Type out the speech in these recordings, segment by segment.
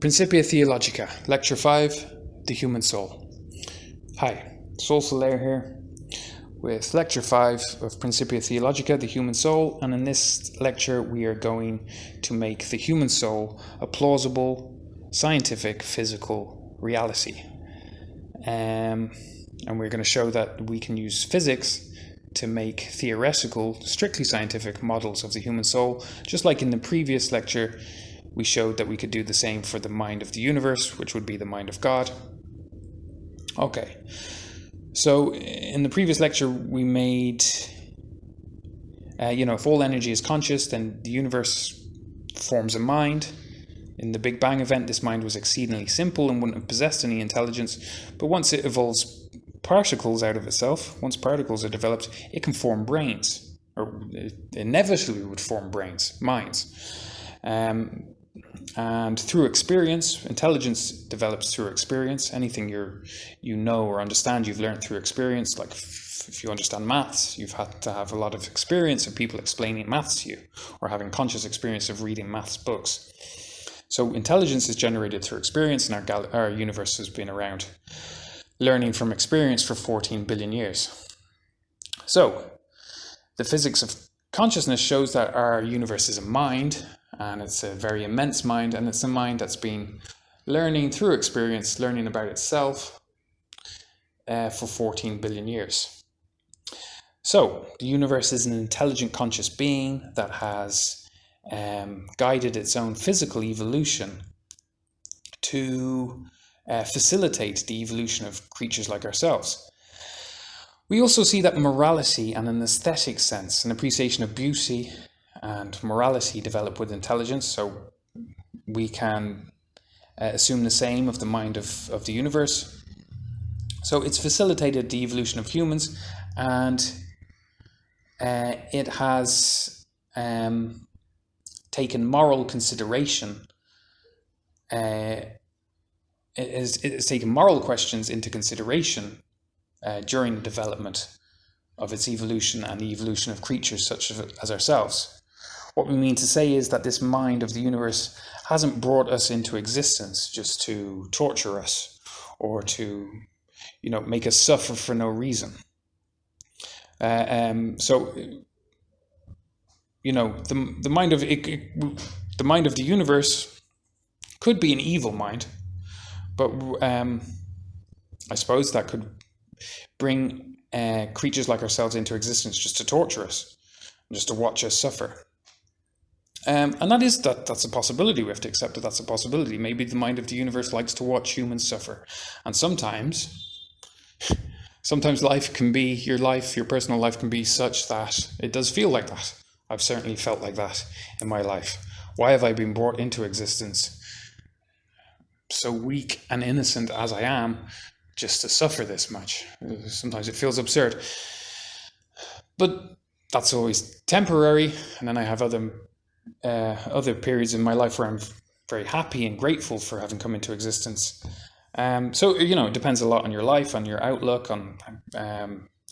Principia Theologica, Lecture 5, The Human Soul. Hi, Soul Solaire here with Lecture 5 of Principia Theologica, The Human Soul, and in this lecture we are going to make the human soul a plausible, scientific, physical reality. And we're going to show that we can use physics to make theoretical, strictly scientific models of the human soul, just like in the previous lecture. We showed that we could do the same for the mind of the universe, which would be the mind of God. Okay, so in the previous lecture we made, if all energy is conscious, then the universe forms a mind. In the Big Bang event, this mind was exceedingly simple and wouldn't have possessed any intelligence, but once it evolves particles out of itself, once particles are developed, it can form brains, or it inevitably would form minds. And through experience, intelligence develops through experience. Anything you know or understand, you've learned through experience. Like if you understand maths, you've had to have a lot of experience of people explaining maths to you, or having conscious experience of reading maths books. So intelligence is generated through experience, and our universe has been around learning from experience for 14 billion years. So the physics of consciousness shows that our universe is a mind, and it's a very immense mind, and it's a mind that's been learning through experience, learning about itself for 14 billion years. So the universe is an intelligent, conscious being that has guided its own physical evolution to facilitate the evolution of creatures like ourselves. We also see that morality and an aesthetic sense, an appreciation of beauty and morality develop with intelligence, so we can assume the same of the mind of the universe. So it's facilitated the evolution of humans, and it has taken moral consideration. It has taken moral questions into consideration during the development of its evolution and the evolution of creatures such as ourselves. What we mean to say is that this mind of the universe hasn't brought us into existence just to torture us or to, make us suffer for no reason. The mind of the universe could be an evil mind, but I suppose that could bring creatures like ourselves into existence just to torture us, just to watch us suffer. And that's a possibility. We have to accept that that's a possibility. Maybe the mind of the universe likes to watch humans suffer. And sometimes life can be, your personal life can be such that it does feel like that. I've certainly felt like that in my life. Why have I been brought into existence, so weak and innocent as I am, just to suffer this much? Sometimes it feels absurd. But that's always temporary, and then I have other periods in my life where I'm very happy and grateful for having come into existence. It depends a lot on your life, on your outlook, on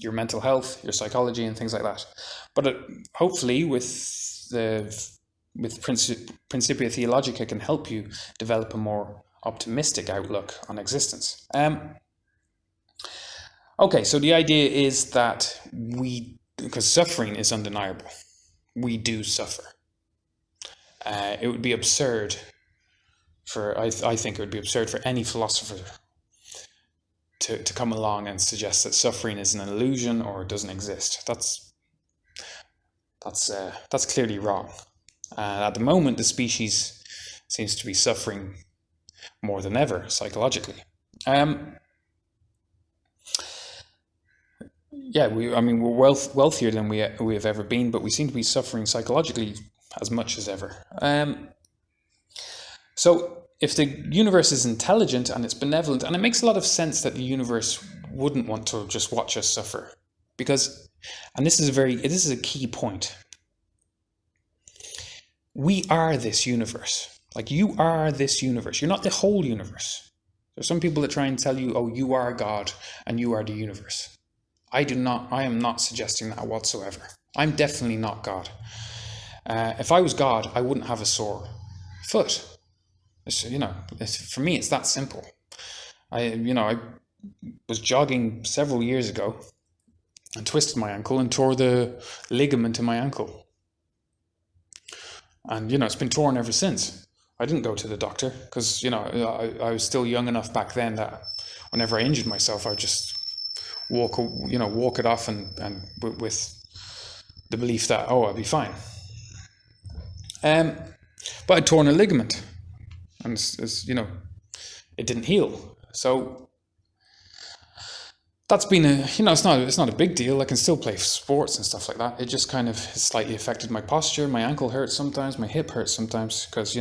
your mental health, your psychology, and things like that. But hopefully, with Principia Theologica, can help you develop a more optimistic outlook on existence. So the idea is that because suffering is undeniable, we do suffer. It would be absurd I think it would be absurd for any philosopher to come along and suggest that suffering is an illusion or doesn't exist. That's clearly wrong. At the moment, the species seems to be suffering more than ever psychologically. We're wealthier than we have ever been, but we seem to be suffering psychologically as much as ever. So if the universe is intelligent and it's benevolent, and it makes a lot of sense that the universe wouldn't want to just watch us suffer, because, and this is a key point, we are this universe. Like, you are this universe. You're not the whole universe. There's some people that try and tell you, oh, you are God and you are the universe. I am not suggesting that whatsoever. I'm definitely not God. If I was God, I wouldn't have a sore foot. For me, it's that simple. I was jogging several years ago and twisted my ankle and tore the ligament in my ankle. And, it's been torn ever since. I didn't go to the doctor because, I was still young enough back then that whenever I injured myself, I would just walk it off and with the belief that, I'll be fine. But I'd torn a ligament and, it didn't heal. So that's been it's not a big deal. I can still play sports and stuff like that. It just kind of slightly affected my posture. My ankle hurts sometimes, my hip hurts sometimes because,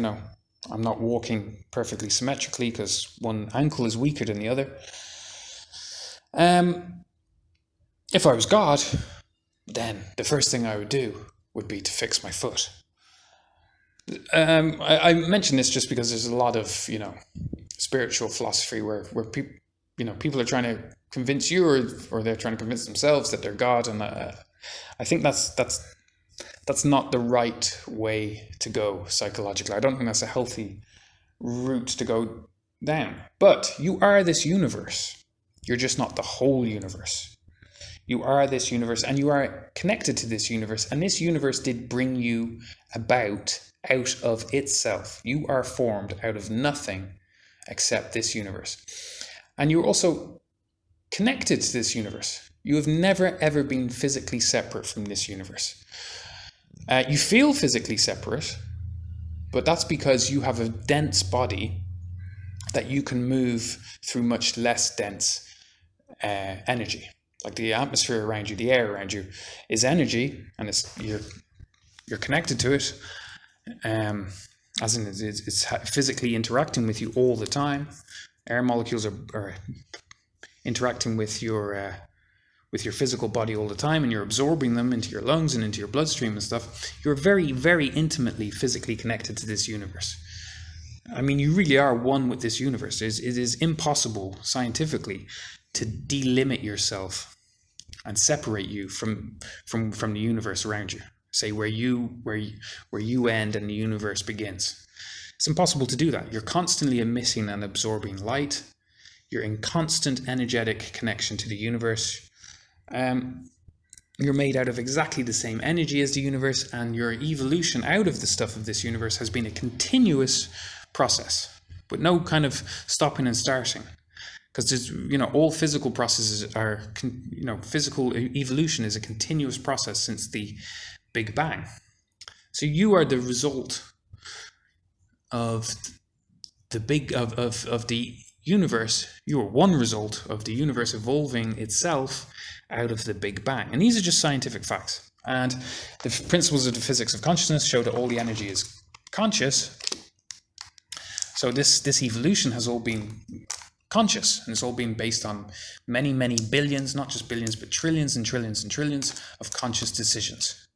I'm not walking perfectly symmetrically because one ankle is weaker than the other. If I was God, then the first thing I would do would be to fix my foot. I mention this just because there's a lot of, spiritual philosophy where people are trying to convince you or they're trying to convince themselves that they're God, and I think that's not the right way to go psychologically. I don't think that's a healthy route to go down. But you are this universe. You're just not the whole universe. You are this universe, and you are connected to this universe, and this universe did bring you about out of itself. You are formed out of nothing except this universe. And you're also connected to this universe. You have never, ever been physically separate from this universe. You feel physically separate, but that's because you have a dense body that you can move through much less dense energy. Like the atmosphere around you, the air around you is energy, and you're connected to it, as in it's physically interacting with you all the time. Air molecules are interacting with your physical body all the time, and you're absorbing them into your lungs and into your bloodstream and stuff. You're very, very intimately physically connected to this universe. I mean, you really are one with this universe. It is impossible scientifically to delimit yourself and separate you from the universe around you. Say where you end and the universe begins. It's impossible to do that. You're constantly emitting and absorbing light. You're in constant energetic connection to the universe. You're made out of exactly the same energy as the universe, and your evolution out of the stuff of this universe has been a continuous process, with no kind of stopping and starting. Because all physical processes are, physical evolution is a continuous process since the Big Bang. So you are the result of the universe. You are one result of the universe evolving itself out of the Big Bang. And these are just scientific facts. And the principles of the physics of consciousness show that all the energy is conscious. So this evolution has all been conscious, and it's all been based on many, many billions, not just billions, but trillions and trillions and trillions of conscious decisions.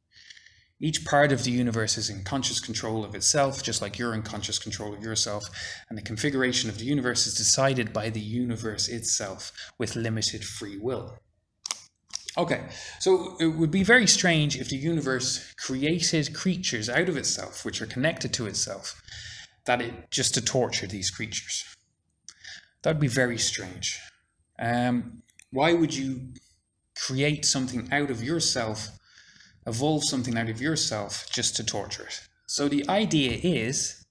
Each part of the universe is in conscious control of itself, just like you're in conscious control of yourself, and the configuration of the universe is decided by the universe itself with limited free will. Okay, so it would be very strange if the universe created creatures out of itself, which are connected to itself, just to torture these creatures. That would be very strange. Why would you create something out of yourself, evolve something out of yourself just to torture it? So the idea is,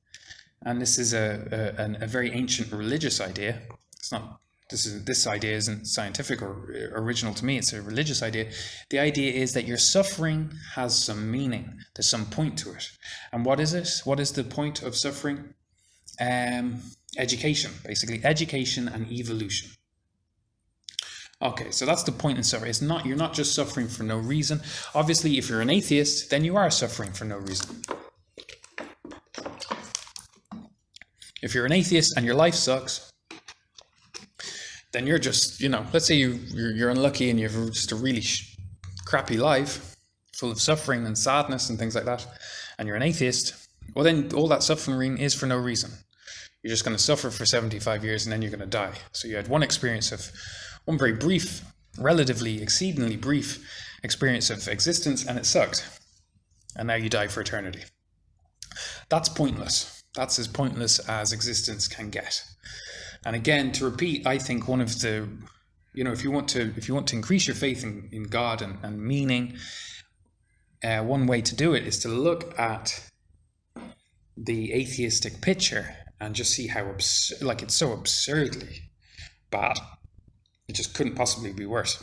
and this is a very ancient religious idea. It's not. This idea isn't scientific or original to me. It's a religious idea. The idea is that your suffering has some meaning. There's some point to it. And what is it? What is the point of suffering? Education, basically. Education and evolution. Okay, so that's the point in suffering. You're not just suffering for no reason. Obviously, if you're an atheist, then you are suffering for no reason. If you're an atheist and your life sucks, then you're just, let's say you're unlucky and you have just a really crappy life, full of suffering and sadness and things like that, and you're an atheist, well then all that suffering is for no reason. You're just going to suffer for 75 years and then you're going to die. So you had one very brief, relatively exceedingly brief experience of existence, and it sucked. And now you die for eternity. That's pointless. That's as pointless as existence can get. And again, to repeat, I think one of the, if you want to increase your faith in God and meaning, one way to do it is to look at the atheistic picture and just see how it's so absurdly bad. It just couldn't possibly be worse.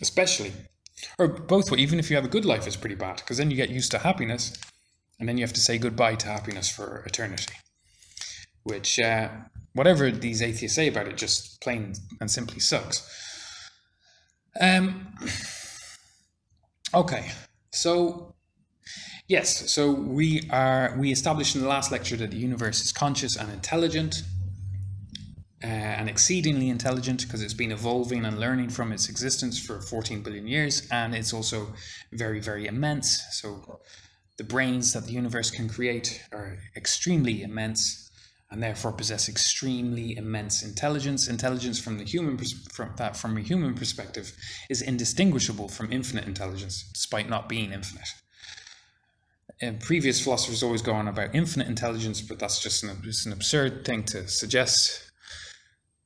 Especially, or both ways, even if you have a good life, it's pretty bad, because then you get used to happiness, and then you have to say goodbye to happiness for eternity. Which, whatever these atheists say about it, just plain and simply sucks. Okay, so yes, so we established in the last lecture that the universe is conscious and intelligent, and exceedingly intelligent, because it's been evolving and learning from its existence for 14 billion years, and it's also very, very immense. So the brains that the universe can create are extremely immense, and therefore possess extremely immense intelligence. Intelligence from a human perspective is indistinguishable from infinite intelligence, despite not being infinite. And previous philosophers always go on about infinite intelligence, but that's just an absurd thing to suggest.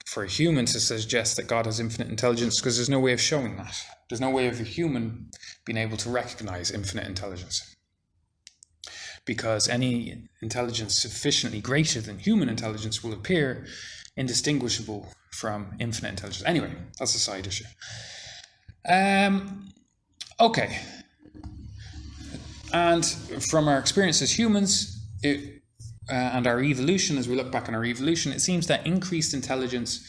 For a human to suggest that God has infinite intelligence, because there's no way of showing that. There's no way of a human being able to recognize infinite intelligence. Because any intelligence sufficiently greater than human intelligence will appear indistinguishable from infinite intelligence. Anyway, that's a side issue. Okay. And from our experience as humans, and our evolution, as we look back on our evolution, it seems that increased intelligence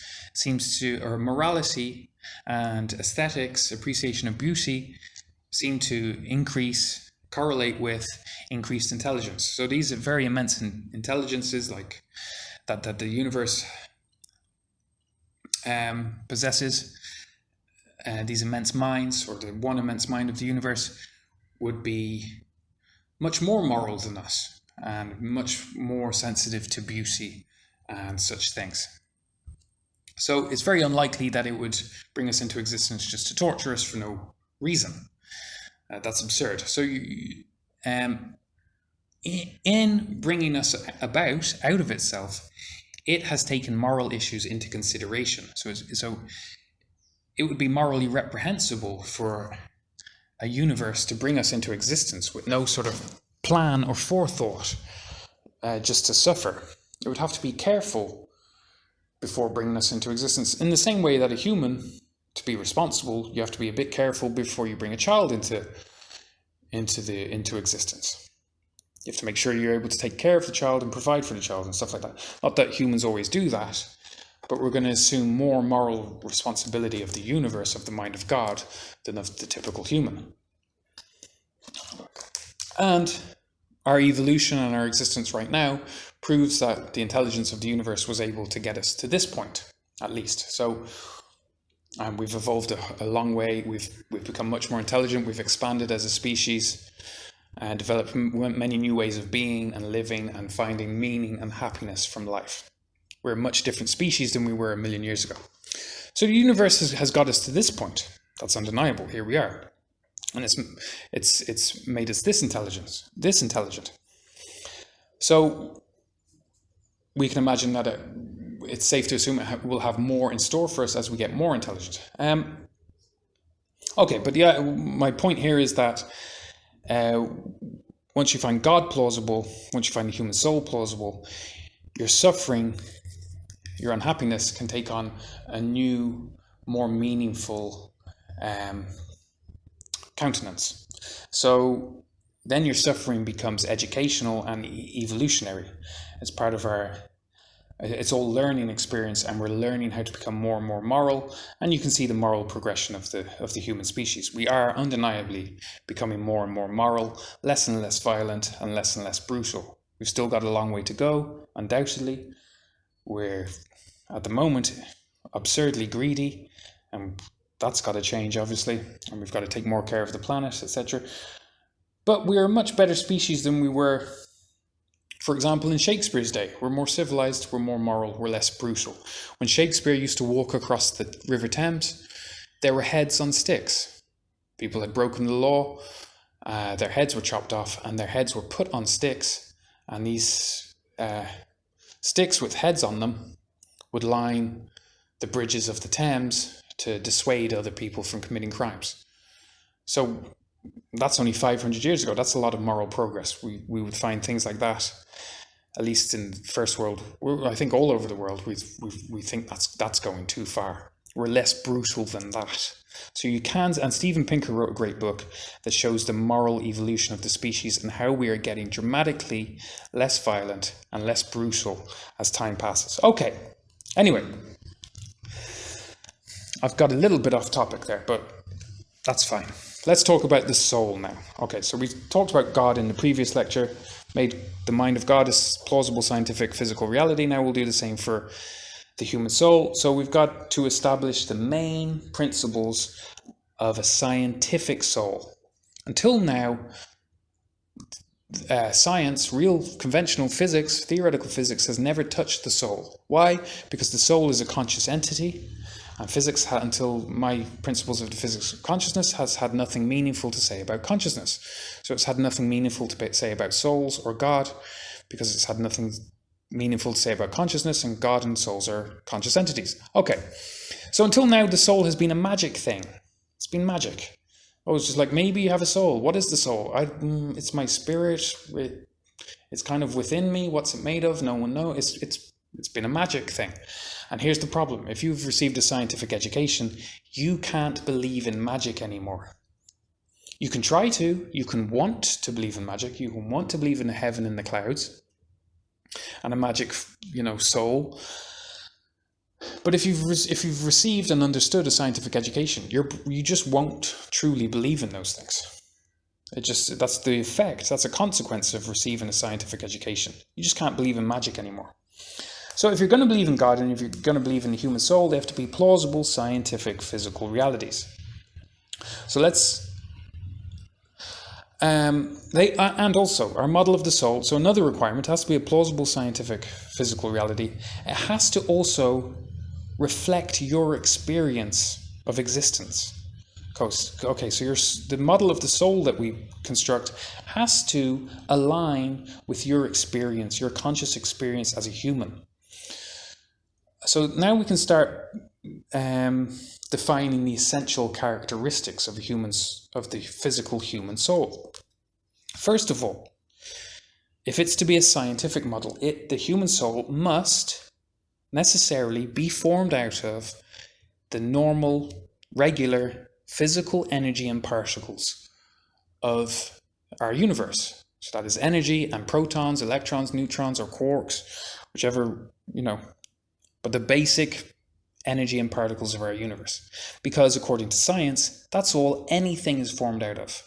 or morality and aesthetics, appreciation of beauty, seem to correlate with increased intelligence. So these are very immense intelligences, like that the universe possesses, these immense minds, or the one immense mind of the universe, would be much more moral than us, and much more sensitive to beauty and such things. So it's very unlikely that it would bring us into existence just to torture us for no reason. That's absurd. So in bringing us out of itself, it has taken moral issues into consideration. So it would be morally reprehensible for a universe to bring us into existence with no sort of plan or forethought, just to suffer. It would have to be careful before bringing us into existence. In the same way that a human, to be responsible, you have to be a bit careful before you bring a child into existence. You have to make sure you're able to take care of the child and provide for the child and stuff like that. Not that humans always do that, but we're going to assume more moral responsibility of the universe, of the mind of God, than of the typical human. And our evolution and our existence right now proves that the intelligence of the universe was able to get us to this point, at least. So we've evolved a long way. We've become much more intelligent. We've expanded as a species and developed many new ways of being and living and finding meaning and happiness from life. We're a much different species than we were 1 million years ago. So the universe has got us to this point. That's undeniable. Here we are. And it's made us this intelligent. So we can imagine that it's safe to assume it will have more in store for us as we get more intelligent. Okay, but yeah, my point here is that once you find God plausible, once you find the human soul plausible, your suffering, your unhappiness can take on a new, more meaningful countenance. So then your suffering becomes educational and evolutionary. It's part of it's all learning experience, and we're learning how to become more and more moral, and you can see the moral progression of the human species. We are undeniably becoming more and more moral, less and less violent, and less brutal. We've still got a long way to go, undoubtedly. We're, at the moment, absurdly greedy, and that's got to change, obviously, and we've got to take more care of the planet, etc. But we're a much better species than we were, for example, in Shakespeare's day. We're more civilized, we're more moral, we're less brutal. When Shakespeare used to walk across the River Thames, there were heads on sticks. People had broken the law, their heads were chopped off, and their heads were put on sticks, and these sticks with heads on them would line the bridges of the Thames to dissuade other people from committing crimes. So that's only 500 years ago. That's a lot of moral progress. We would find things like that, at least in the first world. I think all over the world, we think that's going too far. We're less brutal than that. So you can, and Steven Pinker wrote a great book that shows the moral evolution of the species and how we are getting dramatically less violent and less brutal as time passes. Okay, anyway, I've got a little bit off topic there, but that's fine. Let's talk about the soul now. Okay, so we talked about God in the previous lecture, made the mind of God a plausible scientific physical reality. Now we'll do the same for the human soul. So we've got to establish the main principles of a scientific soul. Until now, science, real conventional physics, theoretical physics, has never touched the soul. Why? Because the soul is a conscious entity, and physics, until my principles of the physics of consciousness, has had nothing meaningful to say about consciousness. So it's had nothing meaningful to say about souls or God, because it's had nothing meaningful to say about consciousness, and God and souls are conscious entities. Okay, so until now, the soul has been a magic thing. It's been magic. Oh, it's just like, maybe you have a soul. What is the soul? It's my spirit. It's kind of within me. What's it made of? No one knows. It's been a magic thing. And here's the problem. If you've received a scientific education, you can't believe in magic anymore. You can try to. You can want to believe in magic. You can want to believe in a heaven in the clouds and a magic, soul. But if you've received and understood a scientific education, you just won't truly believe in those things. That's the effect. That's a consequence of receiving a scientific education. You just can't believe in magic anymore. So if you're going to believe in God and if you're going to believe in the human soul, they have to be plausible scientific physical realities. So let's and also our model of the soul. So another requirement has to be a plausible scientific physical reality. It has to also reflect your experience of existence. Okay, so the model of the soul that we construct has to align with your experience, your conscious experience as a human. So now we can start defining the essential characteristics of the physical human soul. First of all, if it's to be a scientific model, the human soul must necessarily be formed out of the normal, regular physical energy and particles of our universe. So that is energy and protons, electrons, neutrons, or quarks, whichever, but the basic energy and particles of our universe. Because according to science, that's all anything is formed out of.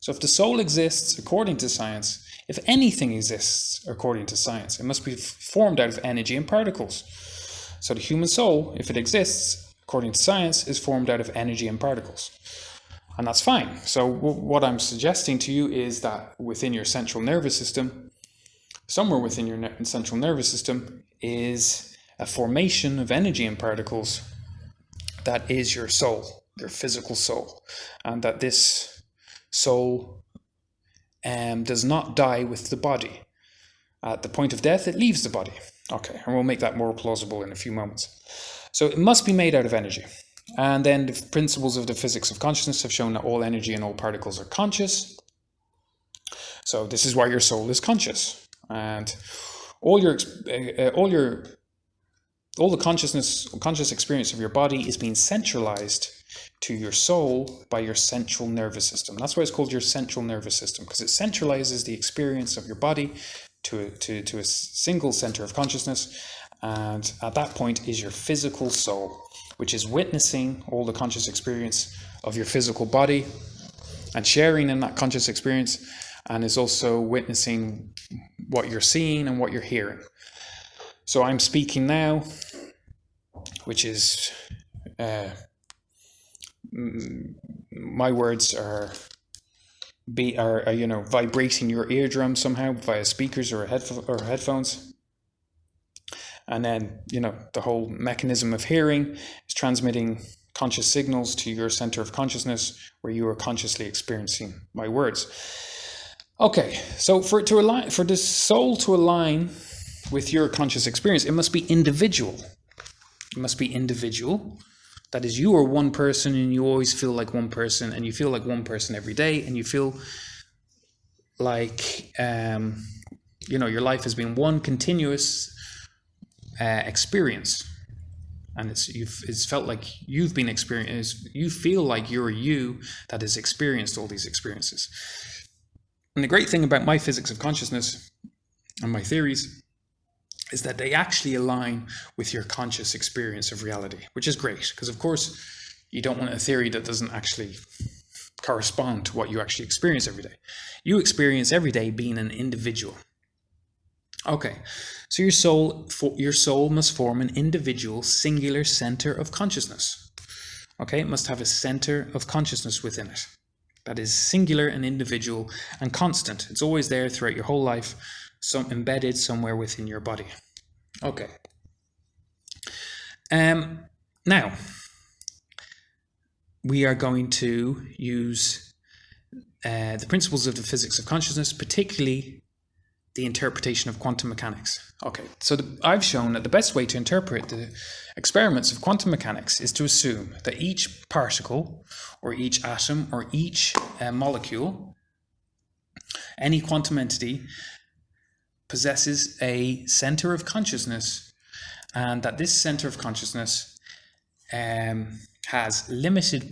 So if the soul exists according to science, if anything exists according to science, it must be formed out of energy and particles. So the human soul, if it exists according to science, is formed out of energy and particles. And that's fine. So what I'm suggesting to you is that within your central nervous system, somewhere within your central nervous system is a formation of energy and particles that is your soul, your physical soul. And that this soul does not die with the body. At the point of death, it leaves the body. Okay, and we'll make that more plausible in a few moments. So it must be made out of energy. And then the principles of the physics of consciousness have shown that all energy and all particles are conscious. So this is why your soul is conscious. And all the conscious experience of your body is being centralized to your soul by your central nervous system. That's why it's called your central nervous system, because it centralizes the experience of your body to a single center of consciousness. And at that point is your physical soul, which is witnessing all the conscious experience of your physical body and sharing in that conscious experience, and is also witnessing what you're seeing and what you're hearing. So I'm speaking now, which is, my words are vibrating your eardrum somehow via speakers or headphones. And then, the whole mechanism of hearing is transmitting conscious signals to your center of consciousness where you are consciously experiencing my words. Okay, so for the soul to align with your conscious experience, it must be individual. It must be individual. That is, you are one person and you always feel like one person, and you feel like one person every day, and you feel like, your life has been one continuous experience. And it's felt like you've been experienced, you feel like you're you that has experienced all these experiences. And the great thing about my physics of consciousness and my theories is that they actually align with your conscious experience of reality, which is great, because of course you don't want a theory that doesn't actually correspond to what you actually experience every day. You experience every day being an individual. Okay, so your soul must form an individual, singular center of consciousness. Okay, it must have a center of consciousness within it that is singular and individual and constant. It's always there throughout your whole life, embedded somewhere within your body. Okay. Now, we are going to use the principles of the physics of consciousness, particularly the interpretation of quantum mechanics. Okay, so I've shown that the best way to interpret the experiments of quantum mechanics is to assume that each particle, or each atom, or each molecule, any quantum entity, possesses a center of consciousness, and that this center of consciousness has limited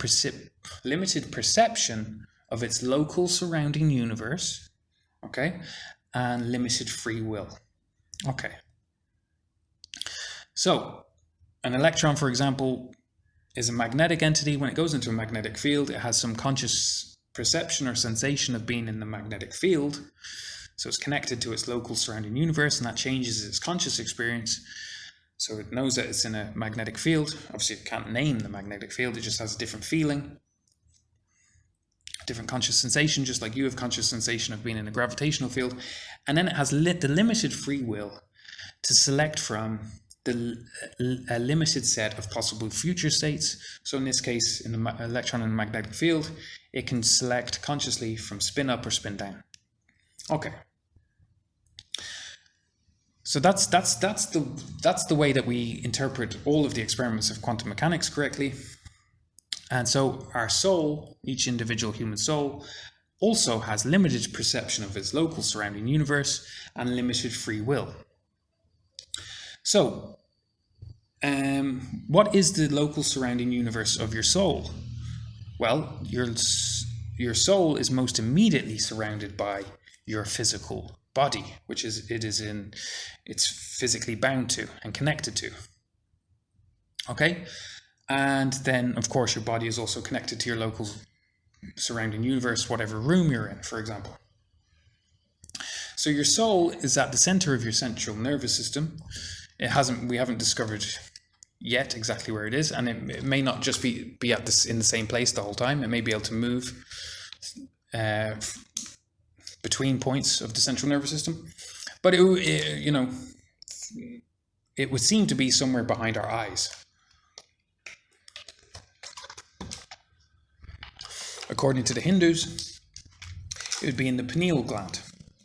perception of its local surrounding universe, okay, and limited free will. Okay. So, an electron, for example, is a magnetic entity. When it goes into a magnetic field, it has some conscious perception or sensation of being in the magnetic field. So it's connected to its local surrounding universe, and that changes its conscious experience. So it knows that it's in a magnetic field. Obviously, it can't name the magnetic field. It just has a different feeling, a different conscious sensation, just like you have conscious sensation of being in a gravitational field. And then it has the limited free will to select from a limited set of possible future states. So in this case, in the electron in the magnetic field, it can select consciously from spin up or spin down. Okay. So that's the way that we interpret all of the experiments of quantum mechanics correctly. And so our soul, each individual human soul, also has limited perception of its local surrounding universe and limited free will. So, what is the local surrounding universe of your soul? Well, your soul is most immediately surrounded by your physical body, which it's physically bound to and connected to. Okay? And then, of course, your body is also connected to your local surrounding universe, whatever room you're in, for example. So your soul is at the center of your central nervous system. We haven't discovered yet exactly where it is, and it may not just be in the same place the whole time. It may be able to move between points of the central nervous system, but it would seem to be somewhere behind our eyes. According to the Hindus, it would be in the pineal gland.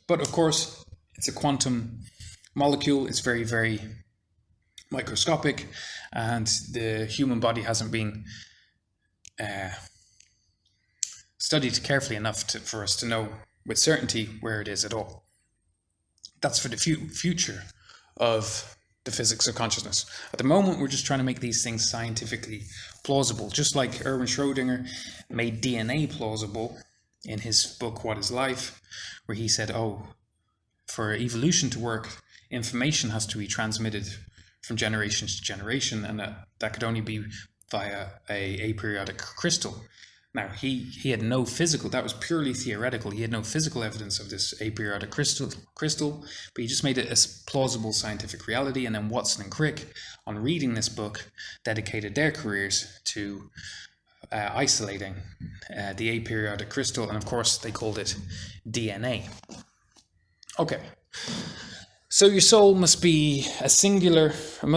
But of course, it's a quantum molecule. It's very, very microscopic, and the human body hasn't been studied carefully enough for us to know with certainty where it is at all. That's for the future of the physics of consciousness. At the moment, we're just trying to make these things scientifically plausible, just like Erwin Schrödinger made DNA plausible in his book, What is Life, where he said, for evolution to work, information has to be transmitted from generation to generation, and that could only be via a aperiodic crystal. Now, he had no physical, that was purely theoretical. He had no physical evidence of this aperiodic crystal, but he just made it a plausible scientific reality. And then Watson and Crick, on reading this book, dedicated their careers to isolating the aperiodic crystal, and of course they called it DNA. Okay, so your soul must be a singular, it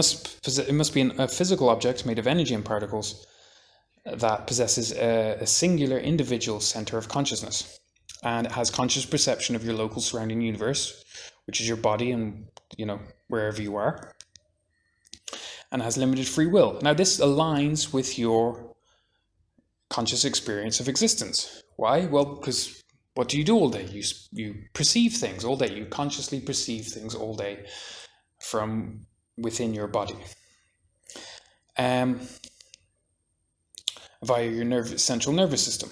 must be a physical object made of energy and particles that possesses a singular individual center of consciousness, and it has conscious perception of your local surrounding universe, which is your body and, wherever you are, and has limited free will. Now, this aligns with your conscious experience of existence. Why? Well, because what do you do all day? You perceive things all day. You consciously perceive things all day from within your body. Via your central nervous system.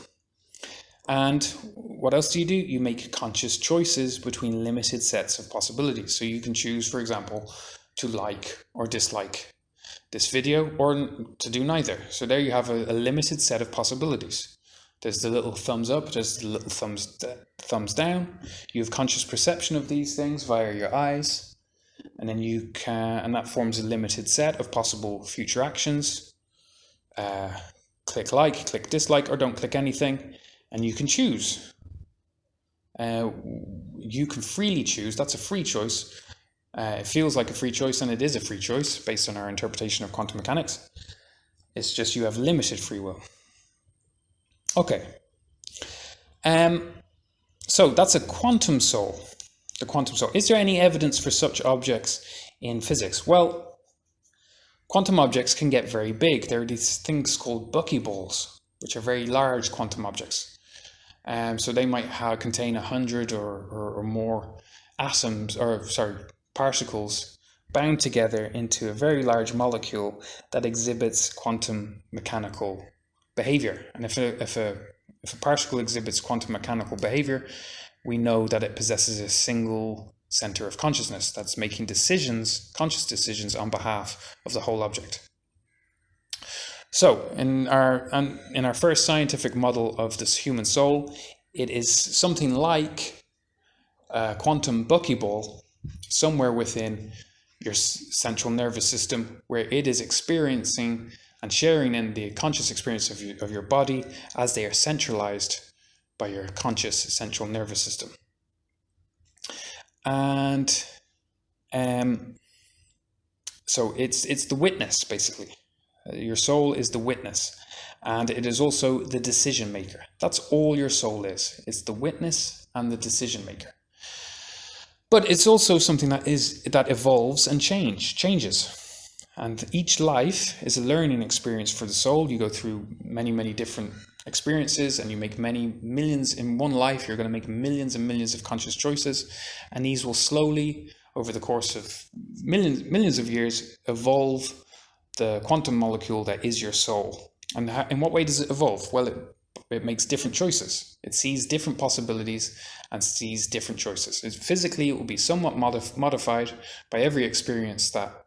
And what else do? You make conscious choices between limited sets of possibilities. So you can choose, for example, to like or dislike this video, or to do neither. So there you have a limited set of possibilities. There's the little thumbs up, there's the little thumbs down. You have conscious perception of these things via your eyes, and then and that forms a limited set of possible future actions. Click like, click dislike, or don't click anything, and you can choose. You can freely choose. That's a free choice. It feels like a free choice, and it is a free choice based on our interpretation of quantum mechanics. It's just you have limited free will. Okay. So that's a quantum soul. The quantum soul. Is there any evidence for such objects in physics? Well, quantum objects can get very big. There are these things called buckyballs, which are very large quantum objects. So they might contain 100 or more particles bound together into a very large molecule that exhibits quantum mechanical behavior. And if a particle exhibits quantum mechanical behavior, we know that it possesses a single center of consciousness that's making conscious decisions on behalf of the whole object. So in our first scientific model of this human soul, it is something like a quantum buckyball somewhere within your central nervous system, where it is experiencing and sharing in the conscious experience of your body as they are centralized by your conscious central nervous system. And so it's the witness, basically. Your soul is the witness, and it is also the decision maker. That's all your soul is. It's the witness and the decision maker. But it's also something that evolves and changes. And each life is a learning experience for the soul. You go through many, many different experiences, and you make many millions in one life. You're going to make millions and millions of conscious choices, and these will slowly, over the course of millions of years, evolve the quantum molecule that is your soul. And in what way does it evolve? Well, it makes different choices. It sees different possibilities and sees different choices. Physically, it will be somewhat modified by every experience that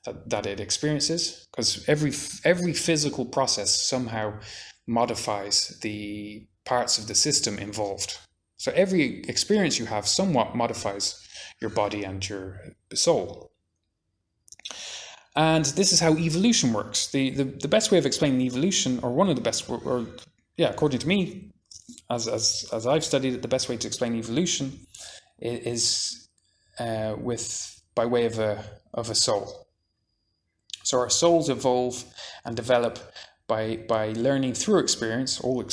it experiences, because every physical process somehow modifies the parts of the system involved. So every experience you have somewhat modifies your body and your soul. And this is how evolution works. The best way of explaining evolution, or one of the best, according to me, as I've studied it, the best way to explain evolution is by way of a soul. So our souls evolve and develop by learning through experience. All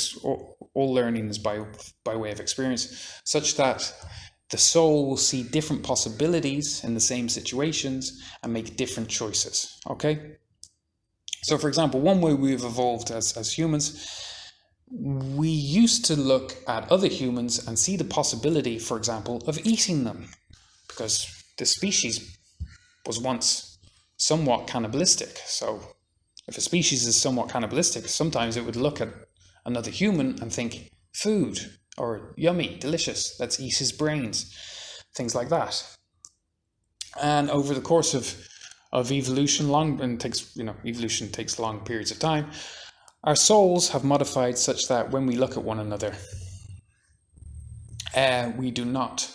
learning is by way of experience, such that the soul will see different possibilities in the same situations and make different choices. Okay? So, for example, one way we've evolved as humans, we used to look at other humans and see the possibility, for example, of eating them, because the species was once somewhat cannibalistic. So if a species is somewhat cannibalistic, sometimes it would look at another human and think, food, or yummy, delicious, let's eat his brains, things like that. And over the course of evolution, evolution takes long periods of time, our souls have modified such that when we look at one another, we do not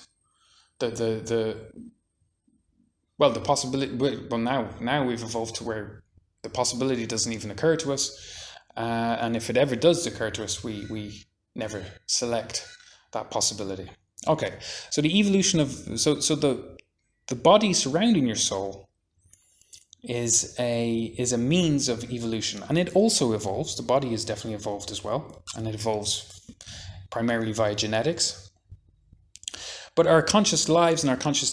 the possibility. Well, now we've evolved to where the possibility doesn't even occur to us, and if it ever does occur to us, we never select that possibility. Okay, so the evolution of the body surrounding your soul is a means of evolution, and it also evolves. The body is definitely evolved as well, and it evolves primarily via genetics. But our conscious lives and our conscious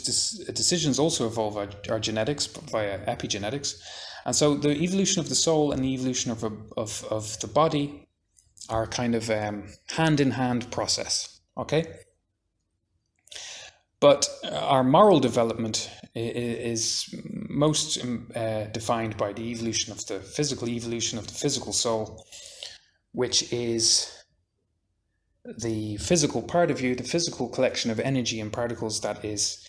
decisions also evolve our genetics via epigenetics. And so the evolution of the soul and the evolution of the body are kind of hand-in-hand process, okay? But our moral development is most defined by the evolution of the physical soul, which is the physical part of you, the physical collection of energy and particles that is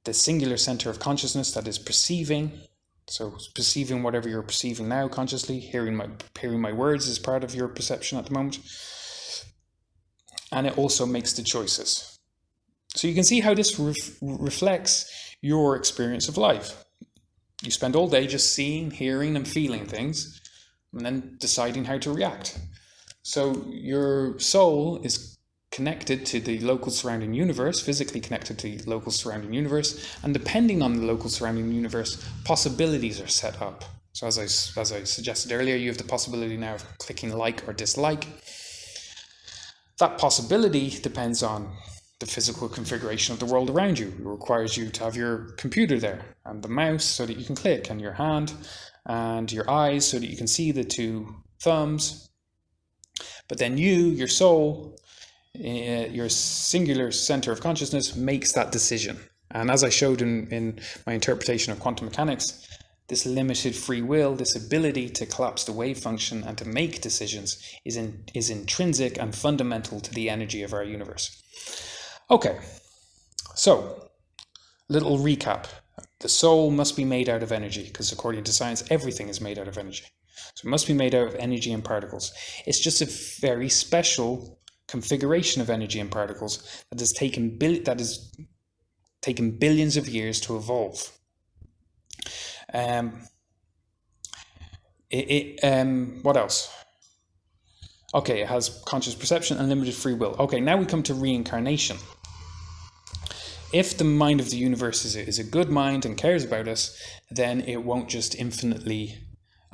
the singular center of consciousness that is perceiving. So perceiving whatever you're perceiving now consciously, hearing my words is part of your perception at the moment. And it also makes the choices. So you can see how this reflects your experience of life. You spend all day just seeing, hearing and feeling things and then deciding how to react. So your soul is connected to the local surrounding universe, physically connected to the local surrounding universe, and depending on the local surrounding universe, possibilities are set up. So as I suggested earlier, you have the possibility now of clicking like or dislike. That possibility depends on the physical configuration of the world around you. It requires you to have your computer there, and the mouse so that you can click, and your hand, and your eyes so that you can see the two thumbs. But then your soul, your singular center of consciousness makes that decision. And as I showed in my interpretation of quantum mechanics, this limited free will, this ability to collapse the wave function and to make decisions is intrinsic and fundamental to the energy of our universe. Okay, so little recap. The soul must be made out of energy, because according to science, everything is made out of energy. So it must be made out of energy and particles. It's just a very special configuration of energy and particles that has taken billions of years to evolve. What else? Okay, it has conscious perception and limited free will. Okay, now we come to reincarnation. If the mind of the universe is a good mind and cares about us, then it won't just infinitely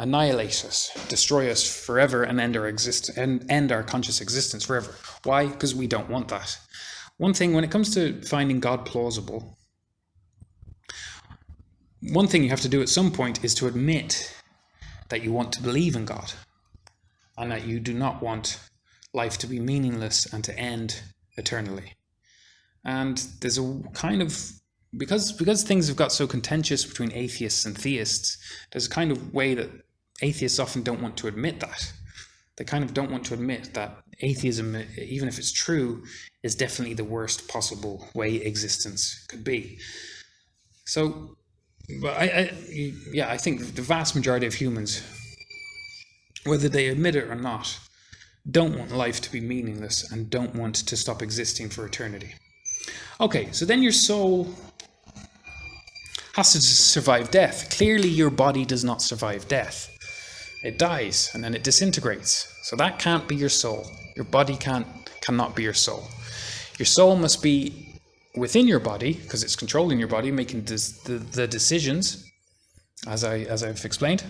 annihilate us, destroy us forever, and end our conscious existence forever. Why? Because we don't want that. One thing, when it comes to finding God plausible, one thing you have to do at some point is to admit that you want to believe in God, and that you do not want life to be meaningless and to end eternally. And there's a kind of, because things have got so contentious between atheists and theists, there's a kind of way that atheists often don't want to admit that. They kind of don't want to admit that atheism, even if it's true, is definitely the worst possible way existence could be. So, but I think the vast majority of humans, whether they admit it or not, don't want life to be meaningless and don't want to stop existing for eternity. Okay, so then your soul has to survive death. Clearly your body does not survive death. It dies and then it disintegrates. So that can't be your soul. Your body cannot be your soul. Your soul must be within your body, because it's controlling your body, making the decisions, as I've explained.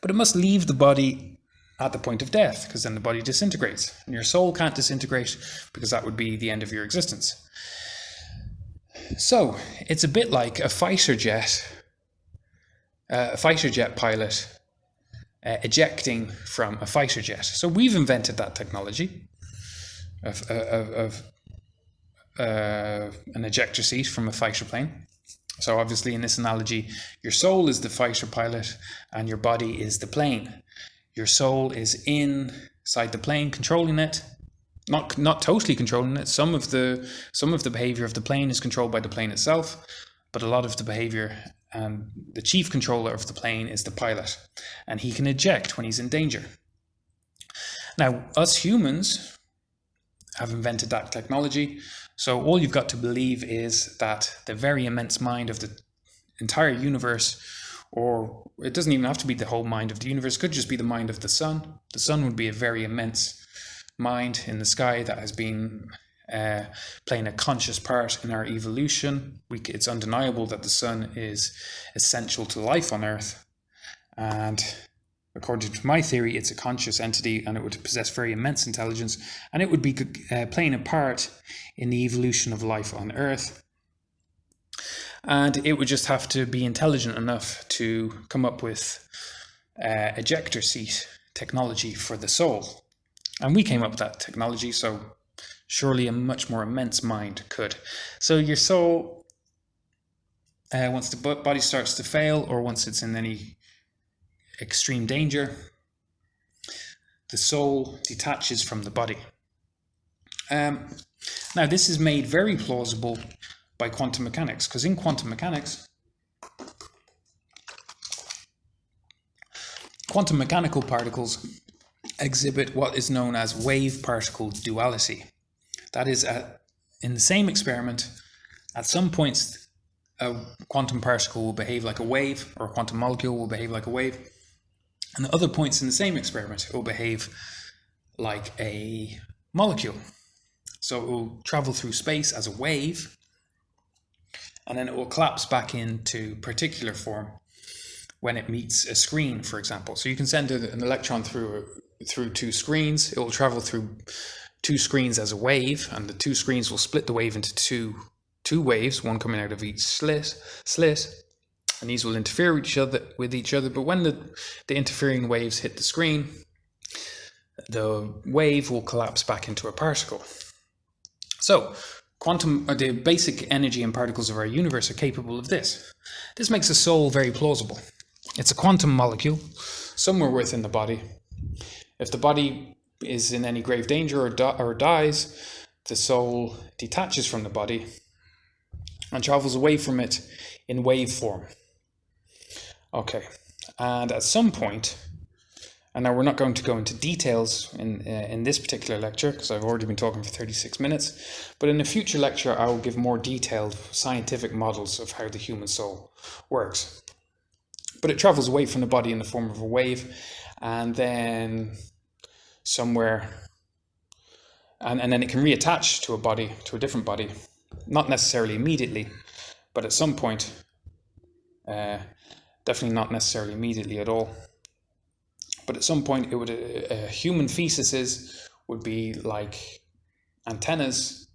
But it must leave the body at the point of death, because then the body disintegrates. And your soul can't disintegrate, because that would be the end of your existence. So it's a bit like a fighter jet pilot ejecting from a fighter jet. So we've invented that technology of an ejector seat from a fighter plane. So obviously in this analogy, your soul is the fighter pilot and your body is the plane. Your soul is inside the plane, controlling it, not totally controlling it. Some of the behavior of the plane is controlled by the plane itself, but a lot of the behavior and the chief controller of the plane is the pilot, and he can eject when he's in danger. Now, us humans have invented that technology, so all you've got to believe is that the very immense mind of the entire universe, or it doesn't even have to be the whole mind of the universe, it could just be the mind of the sun. The sun would be a very immense mind in the sky that has been playing a conscious part in our evolution. It's undeniable that the sun is essential to life on Earth, and According to my theory, it's a conscious entity and it would possess very immense intelligence, and it would be playing a part in the evolution of life on Earth. And it would just have to be intelligent enough to come up with ejector seat technology for the soul. And we came up with that technology, so surely a much more immense mind could. So your soul, once the body starts to fail, or once it's in any extreme danger, the soul detaches from the body. Now, this is made very plausible by quantum mechanics, because in quantum mechanics, quantum mechanical particles exhibit what is known as wave-particle duality. That is, in the same experiment, at some points, a quantum particle will behave like a wave, or a quantum molecule will behave like a wave, and at other points in the same experiment, it will behave like a molecule. So it will travel through space as a wave, and then it will collapse back into particular form when it meets a screen, for example. So you can send an electron through two screens. It will travel through two screens as a wave, and the two screens will split the wave into two waves, one coming out of each slit, and these will interfere with each other. But when the interfering waves hit the screen, the wave will collapse back into a particle. So the basic energy and particles of our universe are capable of this. This makes a soul very plausible. It's a quantum molecule somewhere within the body. If the body is in any grave danger or dies, the soul detaches from the body and travels away from it in wave form. Okay, and at some point, and now we're not going to go into details in this particular lecture, because I've already been talking for 36 minutes, but in a future lecture I will give more detailed scientific models of how the human soul works. But it travels away from the body in the form of a wave, and then somewhere, and then it can reattach to a different body, not necessarily immediately, but at some point, definitely not necessarily immediately at all. But at some point, human fetuses would be like antennas.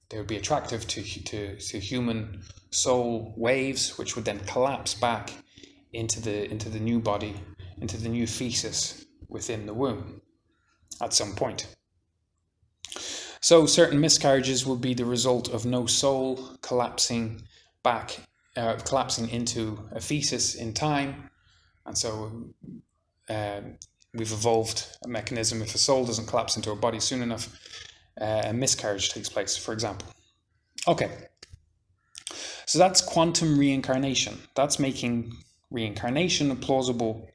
They would be attractive to human soul waves, which would then collapse back into the new body, into the new fetus within the womb at some point. So certain miscarriages will be the result of no soul collapsing into a fetus in time, and so we've evolved a mechanism. If a soul doesn't collapse into a body soon enough, a miscarriage takes place, for example. Okay, so that's quantum reincarnation. That's making reincarnation a plausible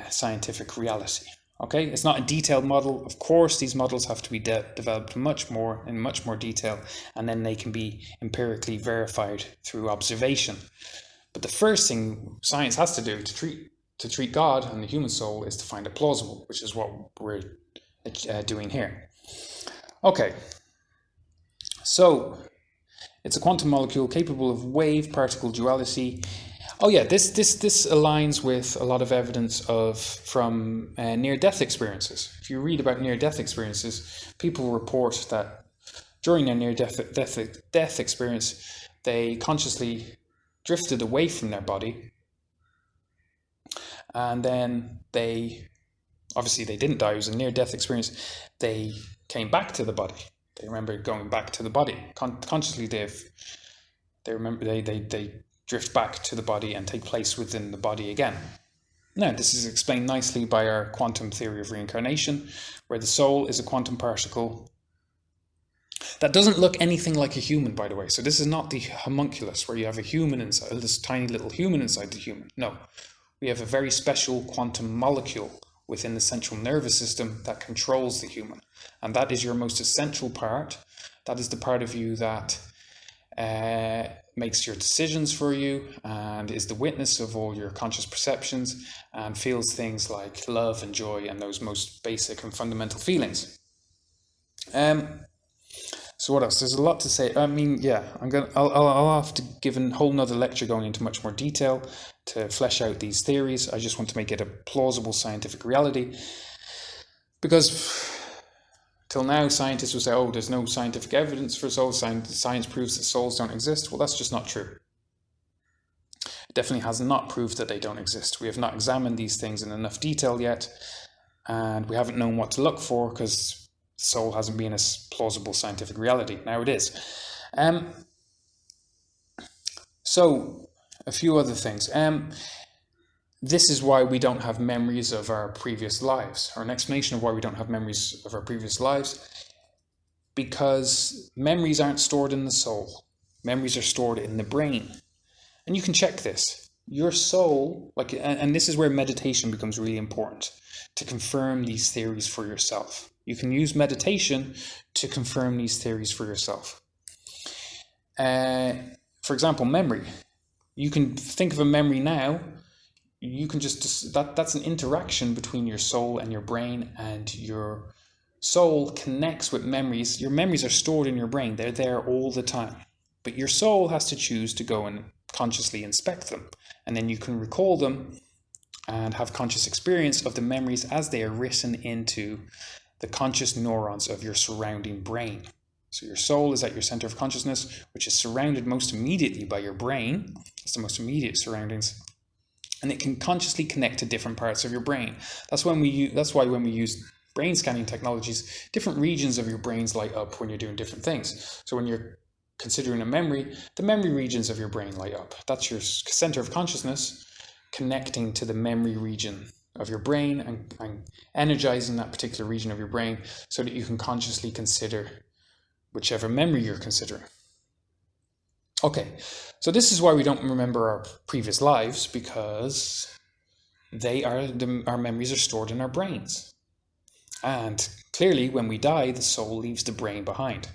scientific reality. Okay, it's not a detailed model. Of course, these models have to be developed in much more detail, and then they can be empirically verified through observation. But the first thing science has to do to treat God and the human soul is to find it plausible, which is what we're doing here. Okay, so it's a quantum molecule capable of wave-particle duality. Oh yeah, this aligns with a lot of evidence from near-death experiences. If you read about near-death experiences, people report that during their near-death experience, they consciously drifted away from their body, and then they didn't die. It was a near-death experience. They came back to the body. They remember going back to the body. Consciously, they drift back to the body and take place within the body again. Now, this is explained nicely by our quantum theory of reincarnation, where the soul is a quantum particle that doesn't look anything like a human, by the way. So this is not the homunculus, where you have a human inside, this tiny little human inside the human. No, we have a very special quantum molecule within the central nervous system that controls the human. And that is your most essential part. That is the part of you that makes your decisions for you and is the witness of all your conscious perceptions and feels things like love and joy and those most basic and fundamental feelings. So what else? There's a lot to say. I mean, yeah, I'll have to give a whole nother lecture going into much more detail to flesh out these theories. I just want to make it a plausible scientific reality, because till now scientists will say, oh, there's no scientific evidence for souls. Science proves that souls don't exist. Well, that's just not true. It definitely has not proved that they don't exist. We have not examined these things in enough detail yet, and we haven't known what to look for because soul hasn't been a plausible scientific reality. Now it is. So, a few other things. This is why we don't have memories of our previous lives, or an explanation of why we don't have memories of our previous lives, because memories aren't stored in the soul. Memories are stored in the brain. And you can check this. Your soul, and this is where meditation becomes really important, to confirm these theories for yourself. You can use meditation to confirm these theories for yourself. For example, memory. You can think of a memory now. You can that's an interaction between your soul and your brain, and your soul connects with memories. Your memories are stored in your brain. They're there all the time. But your soul has to choose to go and consciously inspect them. And then you can recall them and have conscious experience of the memories as they are written into the conscious neurons of your surrounding brain. So your soul is at your center of consciousness, which is surrounded most immediately by your brain. It's the most immediate surroundings. And it can consciously connect to different parts of your brain. That's why when we use brain scanning technologies, different regions of your brains light up when you're doing different things. So when you're considering a memory, the memory regions of your brain light up. That's your center of consciousness connecting to the memory region of your brain and energizing that particular region of your brain so that you can consciously consider whichever memory you're considering. Okay, so this is why we don't remember our previous lives, because our memories are stored in our brains. And clearly, when we die, the soul leaves the brain behind.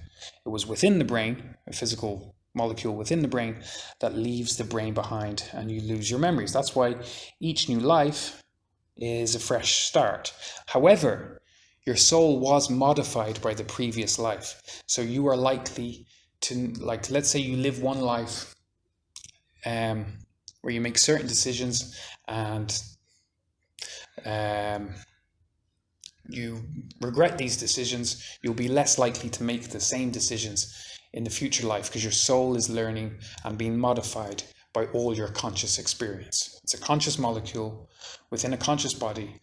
It was within the brain, a physical molecule within the brain, that leaves the brain behind, and you lose your memories. That's why each new life is a fresh start. However, your soul was modified by the previous life. So you are likely to, let's say you live one life where you make certain decisions and you regret these decisions, you'll be less likely to make the same decisions in the future life, because your soul is learning and being modified by all your conscious experience. It's a conscious molecule within a conscious body,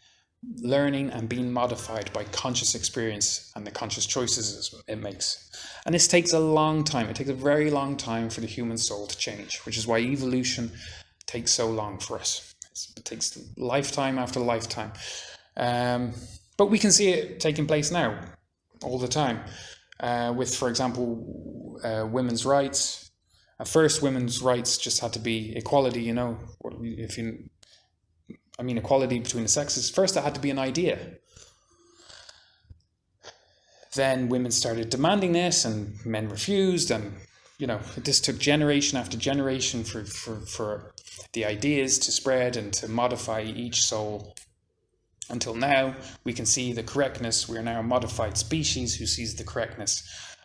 learning and being modified by conscious experience and the conscious choices it makes. And this takes a long time. It takes a very long time for the human soul to change, which is why evolution takes so long for us. It takes lifetime after lifetime. But we can see it taking place now, all the time, with, for example, women's rights. At first, women's rights just had to be equality, equality between the sexes. First, it had to be an idea. Then women started demanding this, and men refused, and this took generation after generation for the ideas to spread and to modify each soul. Until now, we can see the correctness. We are now a modified species who sees the correctness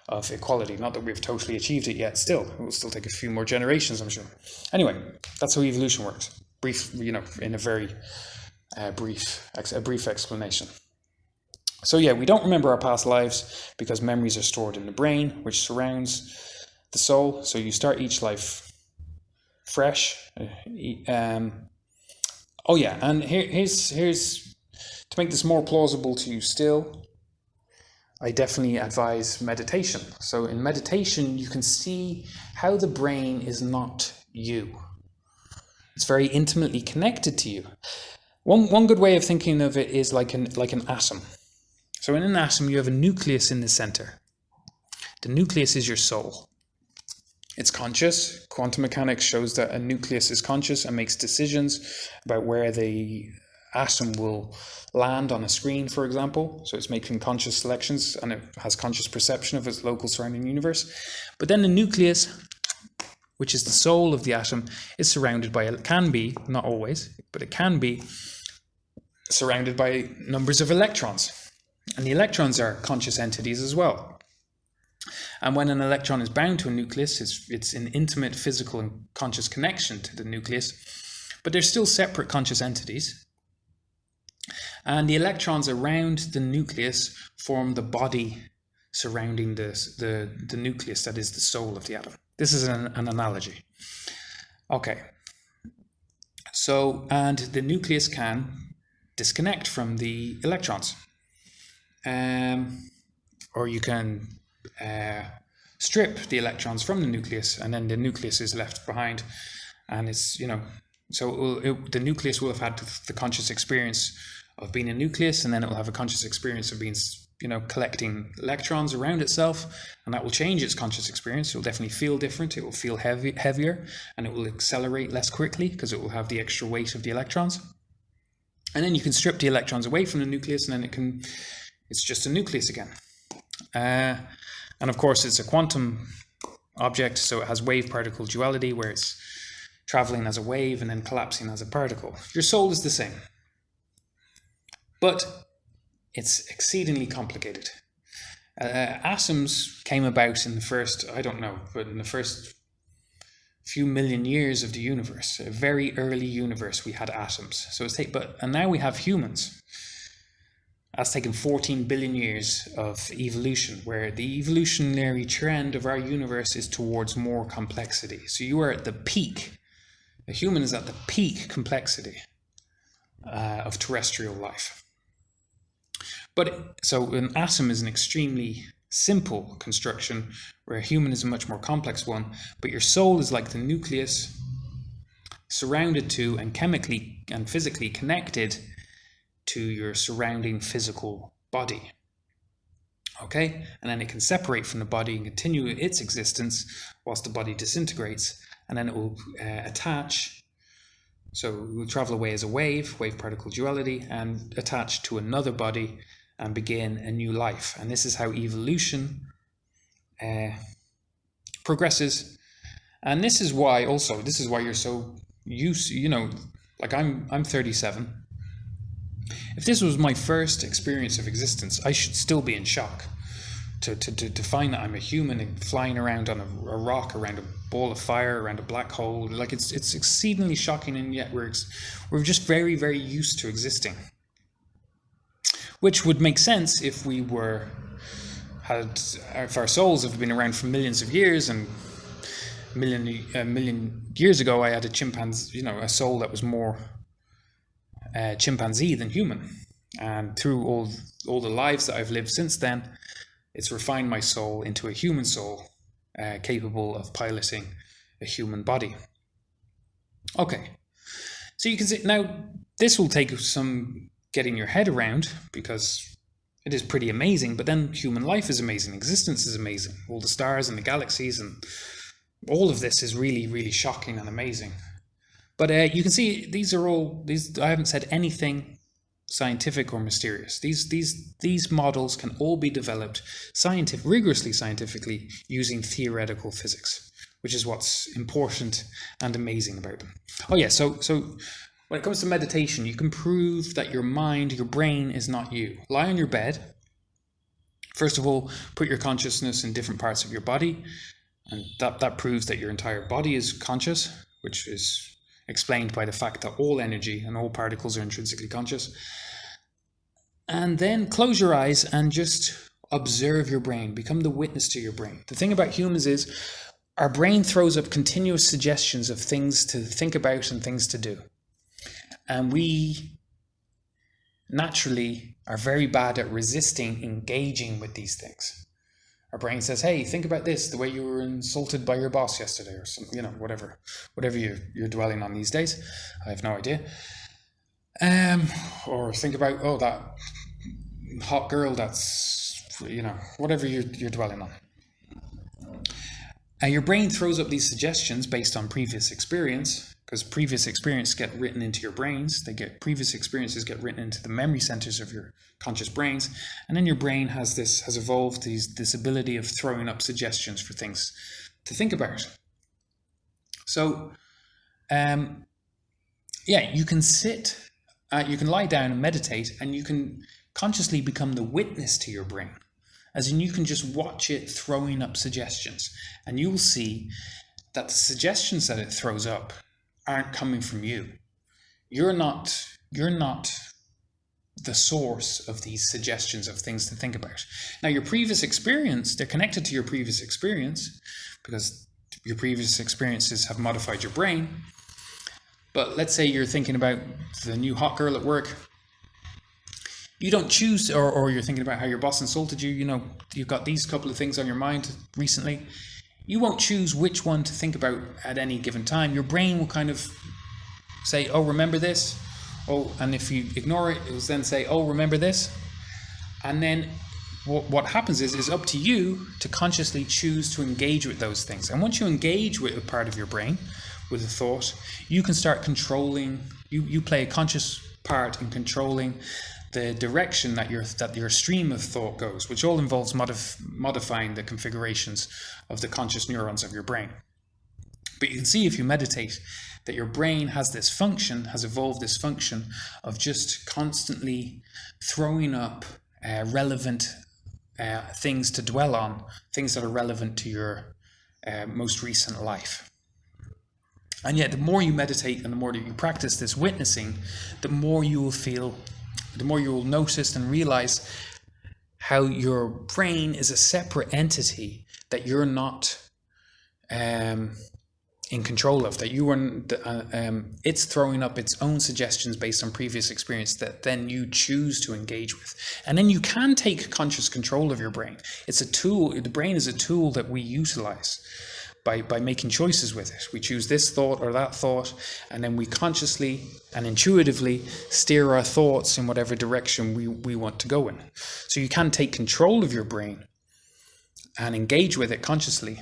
of equality. Not that we've totally achieved it yet. Still, it will still take a few more generations, I'm sure. Anyway, that's how evolution works. Brief, in a very brief explanation. So yeah, we don't remember our past lives because memories are stored in the brain, which surrounds the soul. So you start each life fresh. And here's to make this more plausible to you still, I definitely advise meditation. So in meditation, you can see how the brain is not you. It's very intimately connected to you. One good way of thinking of it is like an atom. So in an atom, you have a nucleus in the center. The nucleus is your soul. It's conscious. Quantum mechanics shows that a nucleus is conscious and makes decisions about where the atom will land on a screen, for example. So it's making conscious selections and it has conscious perception of its local surrounding universe. But then the nucleus, which is the soul of the atom, is surrounded by, it can be, not always, but it can be surrounded by numbers of electrons. And the electrons are conscious entities as well. And when an electron is bound to a nucleus, it's an intimate physical and conscious connection to the nucleus, but they're still separate conscious entities. And the electrons around the nucleus form the body surrounding the nucleus, that is the soul of the atom. This is an analogy. Okay. So, and the nucleus can disconnect from the electrons. Or you can strip the electrons from the nucleus, and then the nucleus is left behind. And it's, so the nucleus will have had the conscious experience of being a nucleus, and then it will have a conscious experience of being, collecting electrons around itself, and that will change its conscious experience. It will definitely feel different. It will feel heavier, and it will accelerate less quickly because it will have the extra weight of the electrons. And then you can strip the electrons away from the nucleus, and then it's just a nucleus again. And of course, it's a quantum object, so it has wave-particle duality, where it's traveling as a wave and then collapsing as a particle. Your soul is the same, but it's exceedingly complicated. Atoms came about in the first, in the first few million years of the universe. A very early universe, we had atoms. So and now we have humans. That's taken 14 billion years of evolution, where the evolutionary trend of our universe is towards more complexity. So you are at the peak. A human is at the peak complexity of terrestrial life. So an atom is an extremely simple construction, where a human is a much more complex one, but your soul is like the nucleus, surrounded to and chemically and physically connected to your surrounding physical body. Okay? And then it can separate from the body and continue its existence whilst the body disintegrates, and then it will attach. So it will travel away as a wave-particle duality, and attach to another body and begin a new life. And this is how evolution progresses. And this is why you're so used, like I'm 37. If this was my first experience of existence, I should still be in shock to find that I'm a human and flying around on a rock, around a ball of fire, around a black hole. Like it's exceedingly shocking, and yet we're just very, very used to existing. Which would make sense if if our souls have been around for millions of years, and a million years ago I had a chimpanzee, a soul that was more chimpanzee than human. And through all the lives that I've lived since then, it's refined my soul into a human soul, capable of piloting a human body. Okay, so you can see now this will take some getting your head around, because it is pretty amazing, but then human life is amazing, existence is amazing, all the stars and the galaxies and all of this is really, really shocking and amazing. But you can see these. I haven't said anything scientific or mysterious. These models can all be developed rigorously scientifically using theoretical physics, which is what's important and amazing about them. Oh yeah, so when it comes to meditation, you can prove that your brain is not you. Lie on your bed. First of all, put your consciousness in different parts of your body, and that proves that your entire body is conscious, which is explained by the fact that all energy and all particles are intrinsically conscious. And then close your eyes and just observe your brain. Become the witness to your brain. The thing about humans is our brain throws up continuous suggestions of things to think about and things to do. And we naturally are very bad at resisting engaging with these things. Our brain says, hey, think about this, the way you were insulted by your boss yesterday, or something, whatever you're dwelling on these days. I have no idea. Or think about, that hot girl that's, whatever you're dwelling on. And your brain throws up these suggestions based on previous experience, because previous experiences get written into your brains. Previous experiences get written into the memory centers of your conscious brains, and then your brain has evolved this ability of throwing up suggestions for things to think about. So, you can you can lie down and meditate, and you can consciously become the witness to your brain. As in, you can just watch it throwing up suggestions, and you will see that the suggestions that it throws up aren't coming from you. You're not the source of these suggestions of things to think about. Now, your previous experience, they're connected to your previous experience because your previous experiences have modified your brain. But let's say you're thinking about the new hot girl at work. You don't choose, or you're thinking about how your boss insulted you. You know, you've got these couple of things on your mind recently. You won't choose which one to think about at any given time. Your brain will kind of say, oh, remember this? Oh, and if you ignore it, it will then say, oh, remember this? And then what happens is it's up to you to consciously choose to engage with those things. And once you engage with a part of your brain, with a thought, you can start controlling, you play a conscious part in controlling the direction that your stream of thought goes, which all involves modifying the configurations of the conscious neurons of your brain. But you can see if you meditate that your brain has evolved this function of just constantly throwing up relevant things to dwell on, things that are relevant to your most recent life. And yet the more you meditate and the more that you practice this witnessing, the more you will notice and realize how your brain is a separate entity that you're not in control of, that you are, it's throwing up its own suggestions based on previous experience that then you choose to engage with. And then you can take conscious control of your brain. It's a tool, the brain is a tool that we utilize by making choices with it. We choose this thought or that thought, and then we consciously and intuitively steer our thoughts in whatever direction we want to go in. So you can take control of your brain and engage with it consciously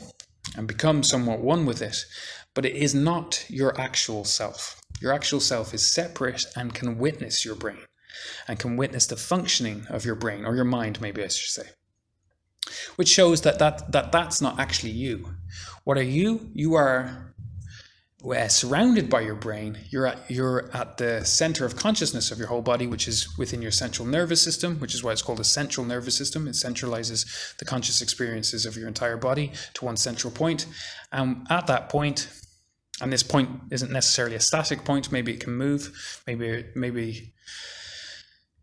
and become somewhat one with it, but it is not your actual self. Your actual self is separate and can witness your brain and can witness the functioning of your brain, or your mind, maybe I should say, which shows that's not actually you. What are you? You are surrounded by your brain. You're at the center of consciousness of your whole body, which is within your central nervous system, which is why it's called a central nervous system. It centralizes the conscious experiences of your entire body to one central point. And at that point, and this point isn't necessarily a static point, maybe it can move, maybe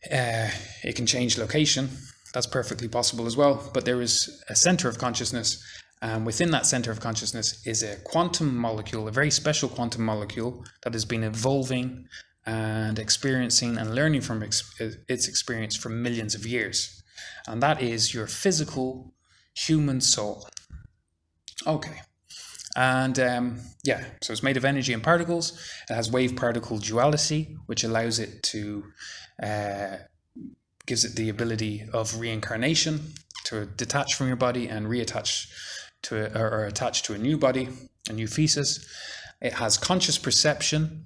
it can change location. That's perfectly possible as well. But there is a center of consciousness, and within that center of consciousness is a quantum molecule, a very special quantum molecule that has been evolving and experiencing and learning from its experience for millions of years. And that is your physical human soul. Okay. And so it's made of energy and particles. It has wave-particle duality, which allows it to gives it the ability of reincarnation, to detach from your body and reattach to or attach to a new body, a new fetus. It has conscious perception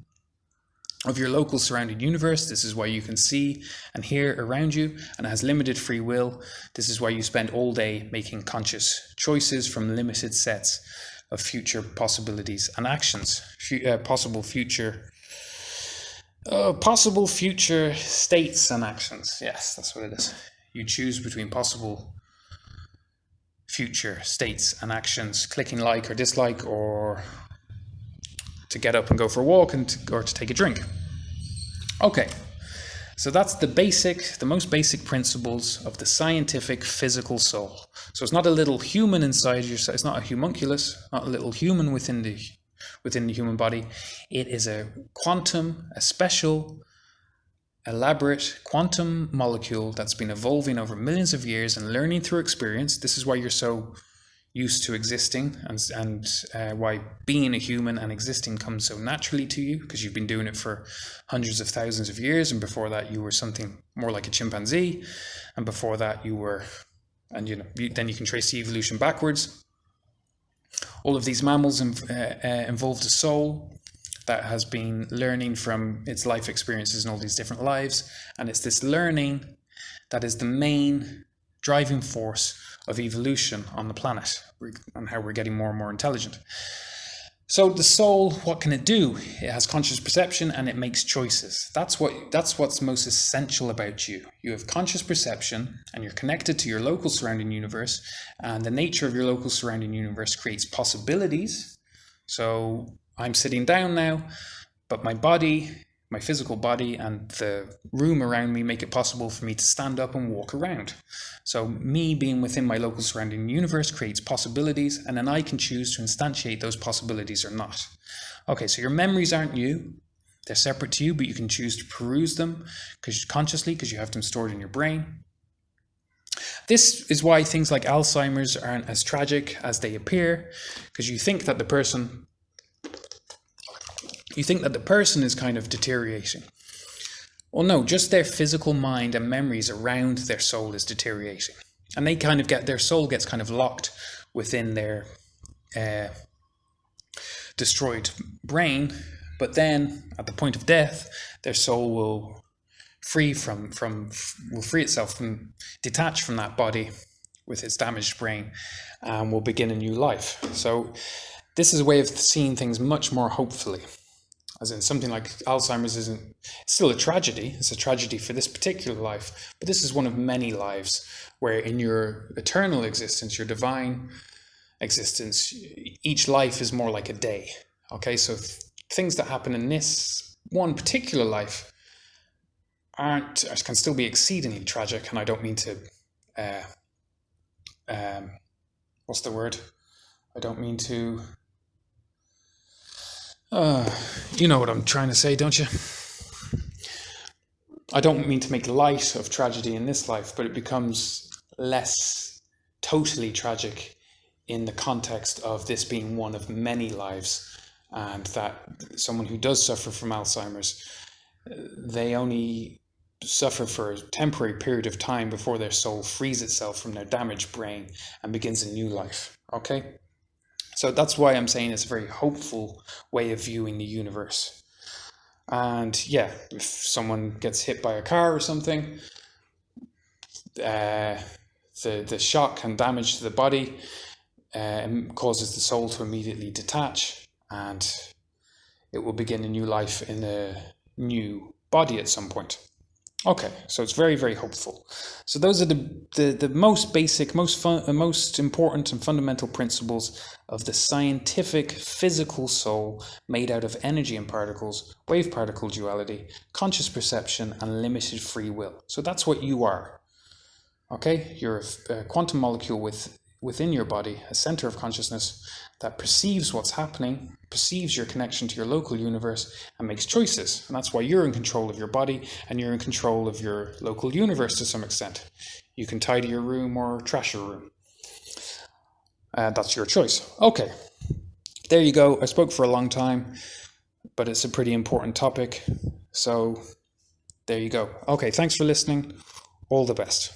of your local surrounding universe. This is why you can see and hear around you, and it has limited free will. This is why you spend all day making conscious choices from limited sets of future possibilities and actions, possible future states and actions. Yes, that's what it is. You choose between possible future states and actions, clicking like or dislike, or to get up and go for a walk, or to take a drink. Okay, so that's the most basic principles of the scientific physical soul. So it's not a little human inside yourself. It's not a homunculus, not a little human within the human body. It is a special, elaborate quantum molecule that's been evolving over millions of years and learning through experience. This is why you're so used to existing, and why being a human and existing comes so naturally to you, because you've been doing it for hundreds of thousands of years, and before that you were something more like a chimpanzee, and before that you were, and then you can trace the evolution backwards. All of these mammals involved a soul that has been learning from its life experiences in all these different lives, and it's this learning that is the main driving force of evolution on the planet, and how we're getting more and more intelligent. So the soul, what can it do? It has conscious perception and it makes choices. That's what's most essential about you. You have conscious perception and you're connected to your local surrounding universe, and the nature of your local surrounding universe creates possibilities. So I'm sitting down now, but my body, my physical body and the room around me make it possible for me to stand up and walk around. So me being within my local surrounding universe creates possibilities, and then I can choose to instantiate those possibilities or not. Okay, so your memories aren't you. They're separate to you, but you can choose to peruse them consciously because you have them stored in your brain. This is why things like Alzheimer's aren't as tragic as they appear, because you think that the person is kind of deteriorating. Well, no, just their physical mind and memories around their soul is deteriorating. And they kind of their soul gets kind of locked within their destroyed brain. But then at the point of death, their soul will free itself from, detach from that body with its damaged brain, and will begin a new life. So this is a way of seeing things much more hopefully. As in, something like Alzheimer's it's still a tragedy. It's a tragedy for this particular life, but this is one of many lives where in your eternal existence, your divine existence, each life is more like a day. Okay, so things that happen in this one particular life can still be exceedingly tragic, and I don't mean to, what's the word? I don't mean to, you know what I'm trying to say, don't you? I don't mean to make light of tragedy in this life, but it becomes less totally tragic in the context of this being one of many lives, and that someone who does suffer from Alzheimer's, they only suffer for a temporary period of time before their soul frees itself from their damaged brain and begins a new life. Okay? So that's why I'm saying it's a very hopeful way of viewing the universe. And yeah, if someone gets hit by a car or something, the shock and damage to the body causes the soul to immediately detach, and it will begin a new life in a new body at some point. Okay, so it's very, very hopeful. So those are the most basic, most important and fundamental principles of the scientific physical soul, made out of energy and particles, wave-particle duality, conscious perception, and limited free will. So that's what you are. Okay, you're a quantum molecule within your body, a center of consciousness that perceives what's happening, perceives your connection to your local universe, and makes choices. And that's why you're in control of your body, and you're in control of your local universe to some extent. You can tidy your room or trash your room. That's your choice. Okay, there you go. I spoke for a long time, but it's a pretty important topic. So there you go. Okay, thanks for listening. All the best.